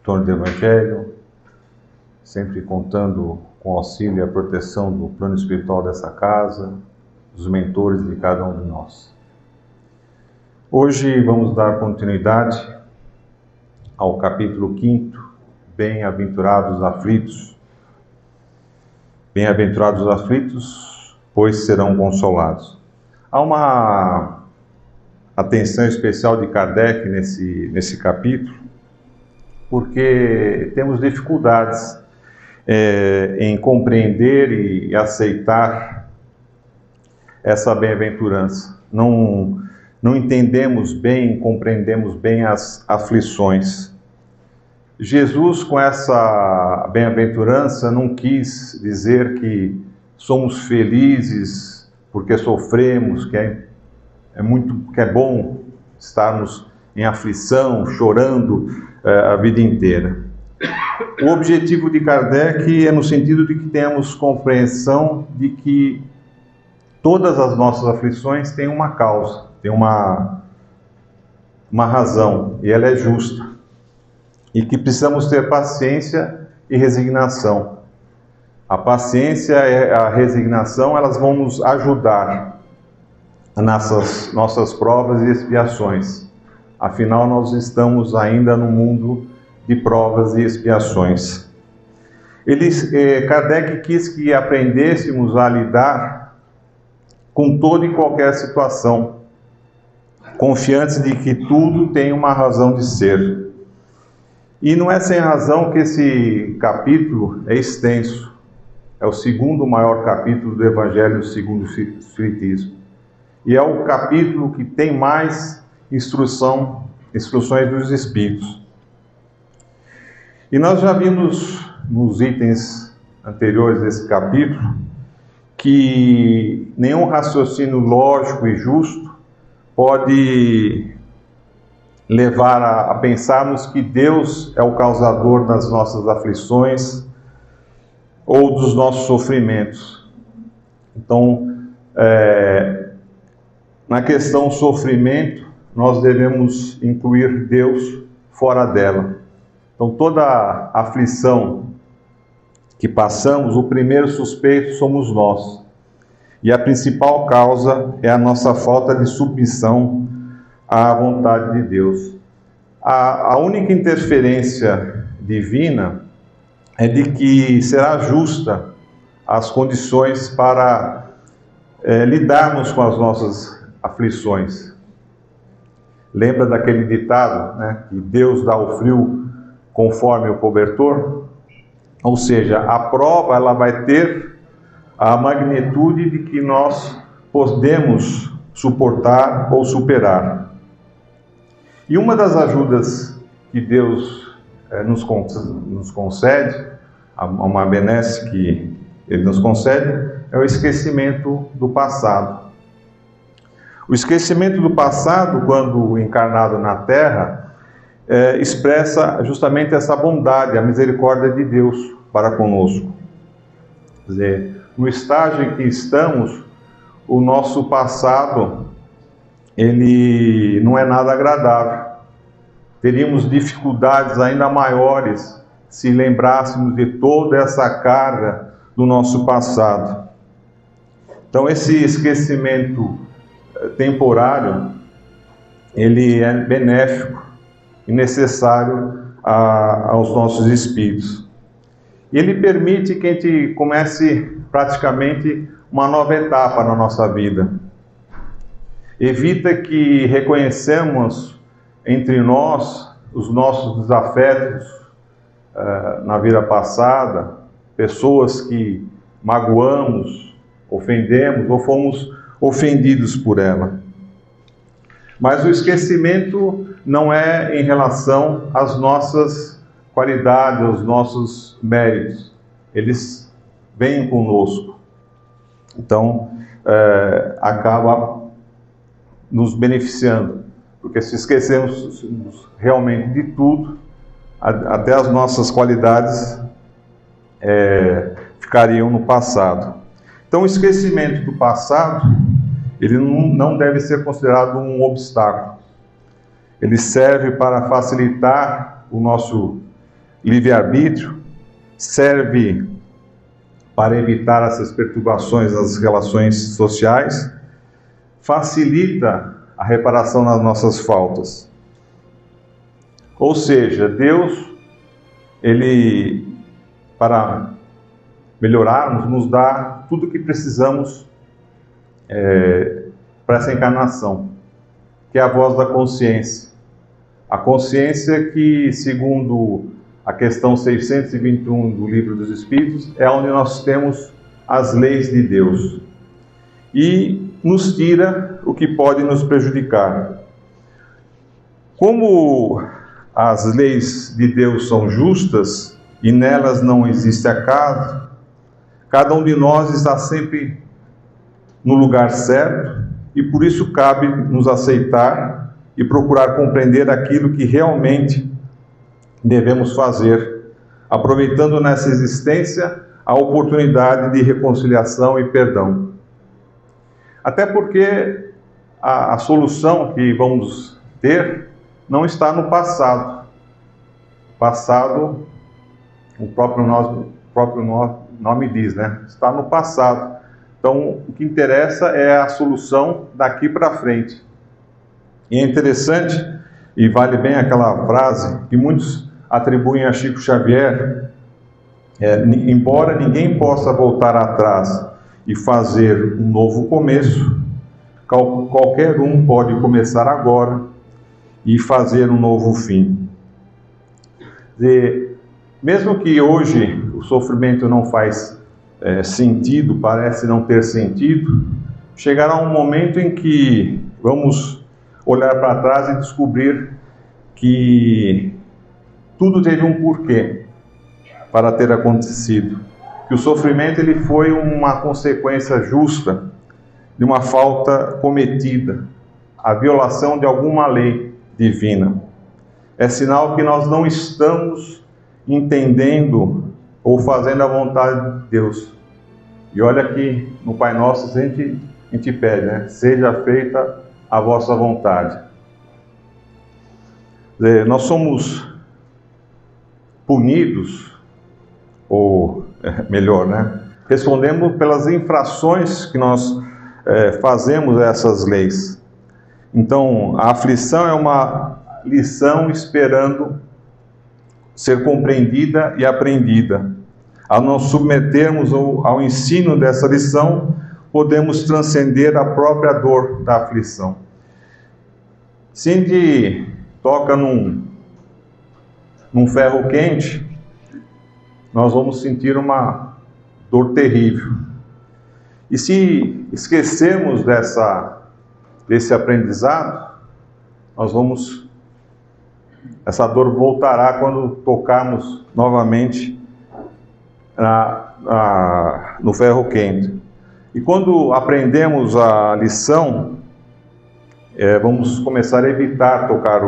em torno do Evangelho, sempre contando com o auxílio e a proteção do plano espiritual dessa casa, dos mentores de cada um de nós. Hoje vamos dar continuidade ao capítulo 5, Bem-aventurados os aflitos. Bem-aventurados os aflitos, pois serão consolados. Há uma atenção especial de Kardec nesse capítulo, porque temos dificuldades em compreender e aceitar essa bem-aventurança. Não entendemos bem, compreendemos bem as aflições. Jesus, com essa bem-aventurança, não quis dizer que somos felizes porque sofremos, que é bom estarmos em aflição, chorando a vida inteira. O objetivo de Kardec é no sentido de que tenhamos compreensão de que todas as nossas aflições têm uma causa, têm uma razão, e ela é justa. E que precisamos ter paciência e resignação. A paciência e a resignação, elas vão nos ajudar nessas nossas provas e expiações. Afinal, nós estamos ainda no mundo de provas e expiações. Kardec quis que aprendêssemos a lidar com toda e qualquer situação, confiantes de que tudo tem uma razão de ser. E não é sem razão que esse capítulo é extenso. É o segundo maior capítulo do Evangelho segundo o Espiritismo. E é o capítulo que tem mais instruções dos Espíritos. E nós já vimos nos itens anteriores desse capítulo que nenhum raciocínio lógico e justo pode levar a pensarmos que Deus é o causador das nossas aflições ou dos nossos sofrimentos. Então, na questão sofrimento, nós devemos incluir Deus fora dela. Então, toda aflição que passamos, o primeiro suspeito somos nós. E a principal causa é a nossa falta de submissão à vontade de Deus. A única interferência divina é de que será justa as condições para lidarmos com as nossas aflições. Lembra daquele ditado, né, que Deus dá o frio conforme o cobertor? Ou seja, a prova ela vai ter a magnitude de que nós podemos suportar ou superar. E uma das ajudas que Deus nos concede, uma benesse que Ele nos concede, é o esquecimento do passado. O esquecimento do passado, quando encarnado na Terra, expressa justamente essa bondade, a misericórdia de Deus para conosco. Quer dizer, no estágio em que estamos, o nosso passado, ele não é nada agradável. Teríamos dificuldades ainda maiores se lembrássemos de toda essa carga do nosso passado. Então, esse esquecimento temporário, ele é benéfico e necessário aos nossos espíritos. E ele permite que a gente comece praticamente uma nova etapa na nossa vida. Evita que reconheçamos entre nós os nossos desafetos na vida passada, pessoas que magoamos, ofendemos ou fomos ofendidos por ela. Mas o esquecimento não é em relação às nossas qualidades, aos nossos méritos. Eles vêm conosco. Então, acaba nos beneficiando. Porque se esquecemos realmente de tudo, até as nossas qualidades ficariam no passado. Então, o esquecimento do passado, ele não deve ser considerado um obstáculo. Ele serve para facilitar o nosso livre-arbítrio, serve para evitar essas perturbações nas relações sociais, facilita a reparação das nossas faltas. Ou seja, Deus, Ele, para melhorarmos, nos dá tudo o que precisamos para essa encarnação, que é a voz da consciência. A consciência que, segundo a questão 621 do Livro dos Espíritos, é onde nós temos as leis de Deus. E nos tira o que pode nos prejudicar. Como as leis de Deus são justas e nelas não existe acaso, cada um de nós está sempre no lugar certo e por isso cabe nos aceitar e procurar compreender aquilo que realmente devemos fazer, aproveitando nessa existência a oportunidade de reconciliação e perdão. Até porque a solução que vamos ter não está no passado. O passado, o próprio nome diz, né? Está no passado. Então, o que interessa é a solução daqui para frente. E é interessante, e vale bem aquela frase que muitos atribuem a Chico Xavier, embora ninguém possa voltar atrás e fazer um novo começo, qualquer um pode começar agora e fazer um novo fim. Mesmo que hoje o sofrimento não faz sentido, parece não ter sentido, chegará um momento em que vamos olhar para trás e descobrir que tudo teve um porquê para ter acontecido. Que o sofrimento ele foi uma consequência justa de uma falta cometida, a violação de alguma lei divina. É sinal que nós não estamos entendendo ou fazendo a vontade de Deus. E olha que no Pai Nosso a gente pede, né? Seja feita a vossa vontade. Nós somos punidos, ou melhor, né? Respondemos pelas infrações que nós fazemos a essas leis. Então, a aflição é uma lição esperando ser compreendida e aprendida. Ao nos submetermos ao ensino dessa lição, podemos transcender a própria dor da aflição. Se a gente toca num ferro quente, nós vamos sentir uma dor terrível. E se esquecermos desse aprendizado, essa dor voltará quando tocarmos novamente no ferro quente. E quando aprendemos a lição, vamos começar a evitar tocar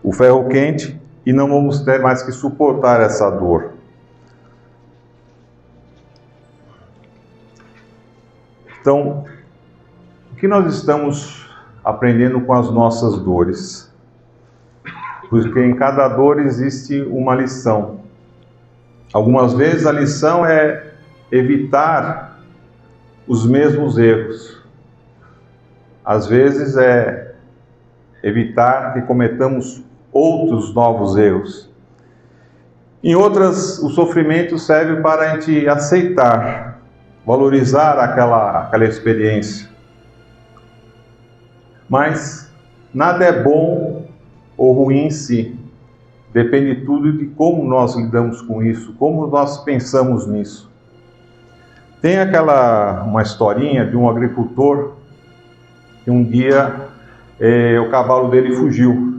o ferro quente e não vamos ter mais que suportar essa dor. Então, o que nós estamos aprendendo com as nossas dores? Porque em cada dor existe uma lição. Algumas vezes a lição é evitar os mesmos erros. Às vezes é evitar que cometamos outros novos erros. Em outras, o sofrimento serve para a gente aceitar, valorizar aquela experiência. Mas nada é bom ou ruim em si. Depende tudo de como nós lidamos com isso, como nós pensamos nisso. Tem uma historinha de um agricultor que um dia o cavalo dele fugiu.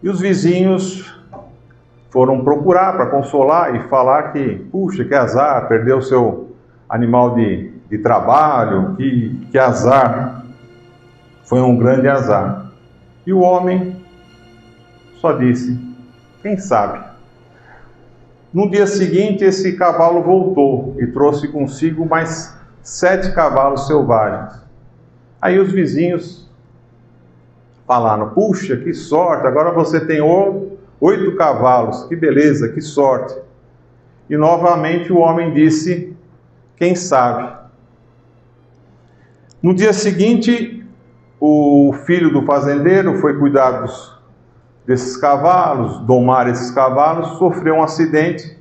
E os vizinhos foram procurar para consolar e falar que, puxa, que azar, perdeu o seu animal de trabalho, que azar. Foi um grande azar. E o homem só disse, quem sabe? No dia seguinte, esse cavalo voltou e trouxe consigo mais 7 cavalos selvagens. Aí os vizinhos falaram, puxa, que sorte, agora você tem 8 cavalos, que beleza, que sorte. E novamente o homem disse, quem sabe? No dia seguinte, o filho do fazendeiro foi cuidar desses cavalos, domar esses cavalos, sofreu um acidente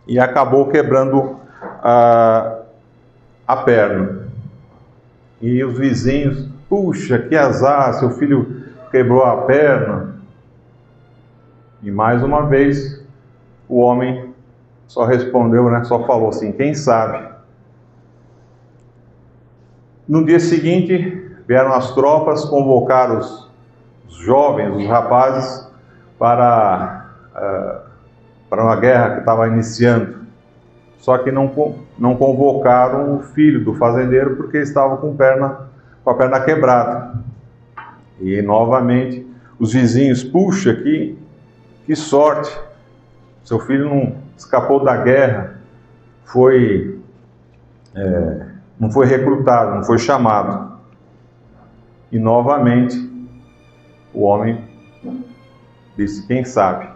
e acabou quebrando a perna. E os vizinhos, puxa, que azar, seu filho quebrou a perna. E mais uma vez, o homem só respondeu, só falou assim, quem sabe? No dia seguinte, vieram as tropas convocar os jovens, os rapazes, para uma guerra que estava iniciando. Só que não convocaram o filho do fazendeiro porque estava com a perna quebrada. E novamente os vizinhos, puxa, que sorte, seu filho não escapou da guerra, não foi recrutado, não foi chamado. E novamente o homem disse, quem sabe?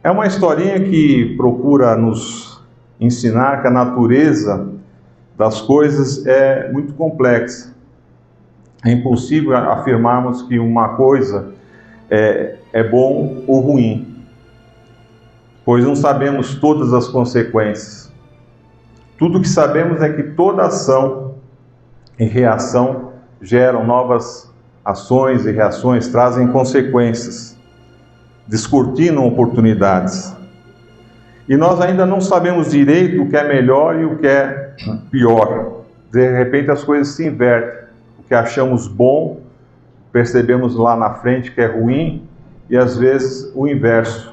É uma historinha que procura nos ensinar que a natureza das coisas é muito complexa. É impossível afirmarmos que uma coisa é bom ou ruim, pois não sabemos todas as consequências. Tudo que sabemos é que toda ação e reação geram novas ações e reações, trazem consequências, descortinam oportunidades. E nós ainda não sabemos direito o que é melhor e o que é pior. De repente as coisas se invertem. O que achamos bom, percebemos lá na frente que é ruim, e às vezes o inverso.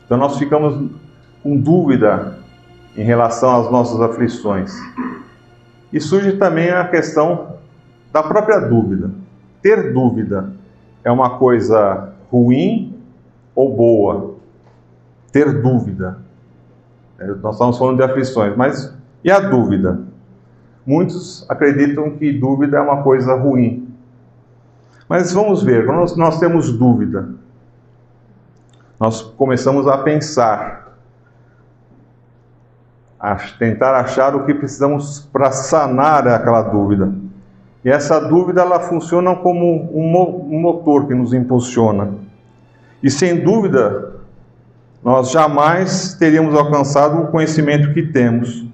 Então nós ficamos com dúvida em relação às nossas aflições. E surge também a questão da própria dúvida. Ter dúvida é uma coisa ruim ou boa? Ter dúvida. Nós estamos falando de aflições, mas e a dúvida? Muitos acreditam que dúvida é uma coisa ruim. Mas vamos ver, quando nós temos dúvida, nós começamos a pensar, a tentar achar o que precisamos para sanar aquela dúvida. E essa dúvida, ela funciona como um motor que nos impulsiona. E sem dúvida, nós jamais teríamos alcançado o conhecimento que temos.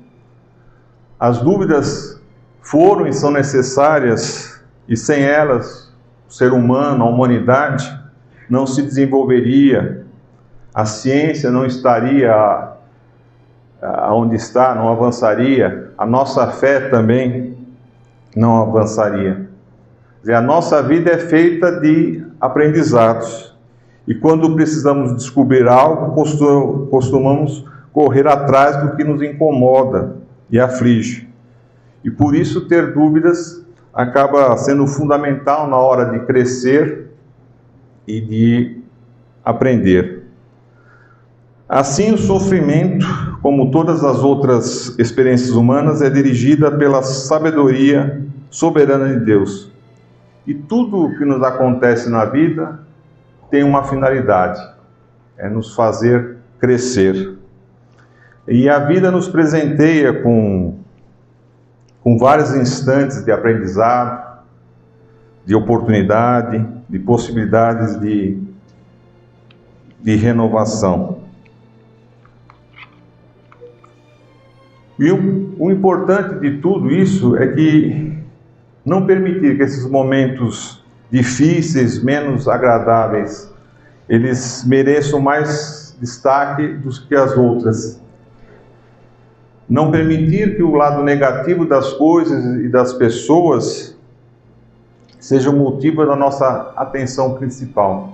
As dúvidas foram e são necessárias, e sem elas, o ser humano, a humanidade, não se desenvolveria, a ciência não estaria onde está, não avançaria, a nossa fé também não avançaria. Quer dizer, a nossa vida é feita de aprendizados. E quando precisamos descobrir algo, costumamos correr atrás do que nos incomoda e aflige. E por isso ter dúvidas acaba sendo fundamental na hora de crescer e de aprender. Assim, o sofrimento, como todas as outras experiências humanas, é dirigida pela sabedoria soberana de Deus. E tudo o que nos acontece na vida tem uma finalidade, é nos fazer crescer. E a vida nos presenteia com vários instantes de aprendizado, de oportunidade, de possibilidades de renovação. E o importante de tudo isso é que não permitir que esses momentos difíceis, menos agradáveis, eles mereçam mais destaque do que as outras. Não permitir que o lado negativo das coisas e das pessoas seja o motivo da nossa atenção principal.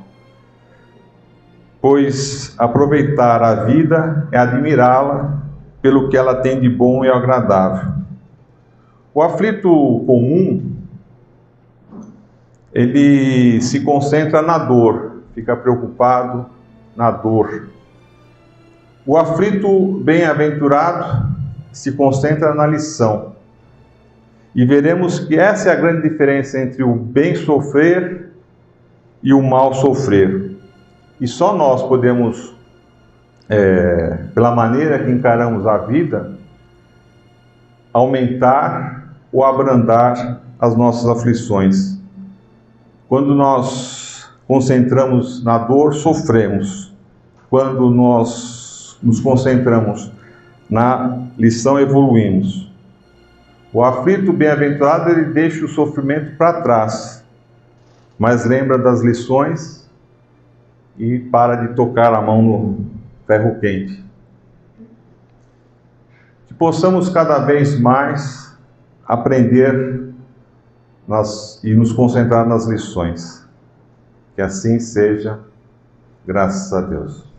Pois aproveitar a vida é admirá-la pelo que ela tem de bom e agradável. O aflito comum, ele se concentra na dor, fica preocupado na dor. O aflito bem-aventurado se concentra na lição. E veremos que essa é a grande diferença entre o bem sofrer e o mal sofrer. E só nós podemos, pela maneira que encaramos a vida, aumentar ou abrandar as nossas aflições. Quando nós concentramos na dor, sofremos. Quando nós nos concentramos na lição, evoluímos. O aflito bem-aventurado, ele deixa o sofrimento para trás, mas lembra das lições e para de tocar a mão no ferro quente. Que possamos cada vez mais aprender e nos concentrar nas lições. Que assim seja, graças a Deus.